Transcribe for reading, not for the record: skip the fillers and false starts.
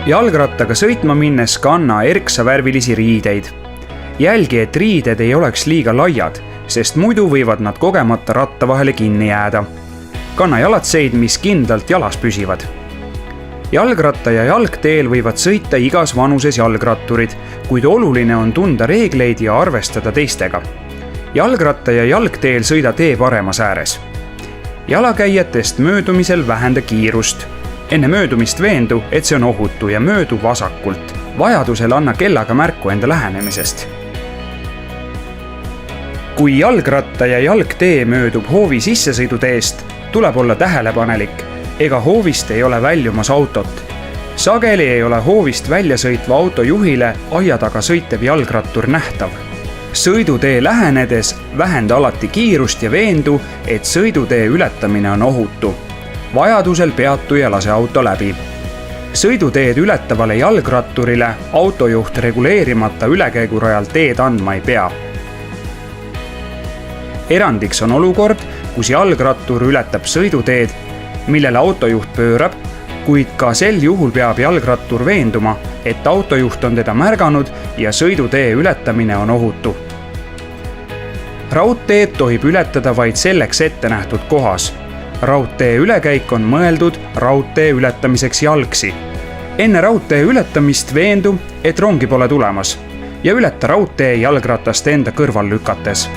Jalgrattaga sõitma minnes kanna erksa värvilisi riideid. Jälgi, et riided ei oleks liiga laiad, sest muidu võivad nad kogemata ratta vahele kinni jääda. Kanna jalatseid, mis kindlalt jalas püsivad. Jalgratta ja jalgteel võivad sõita igas vanuses jalgratturid, kuid oluline on tunda reegleid ja arvestada teistega. Jalgratta ja jalgteel sõida tee paremas ääres. Jalakäijatest möödumisel vähenda kiirust. Enne möödumist veendu, et see on ohutu ja möödu vasakult. Vajadusel anna kellaga märku enda lähenemisest. Kui jalgratta ja jalgtee möödub hoovi sissesõiduteest, tuleb olla tähelepanelik, ega hoovist ei ole väljumas autot. Sageli ei ole hoovist välja sõitva auto juhile aia taga sõitev jalgrattur nähtav. Sõidutee lähenedes vähenda alati kiirust ja veendu, et sõidutee ületamine on ohutu. Vajadusel peatu ja lase auto läbi. Sõiduteed ületavale jalgratturile autojuht reguleerimata ülekäigurajal teed andma ei pea. Erandiks on olukord, kus jalgrattur ületab sõiduteed, millele autojuht pöörab, kuid ka sel juhul peab jalgrattur veenduma, et autojuht on teda märganud ja sõidutee ületamine on ohutu. Raudteed tohib ületada vaid selleks ette nähtud kohas. Raudtee ülekäik on mõeldud raudtee ületamiseks jalgsi. Enne raudtee ületamist veendu, et rongi pole tulemas ja ületa raudtee jalgratast enda kõrval lükates.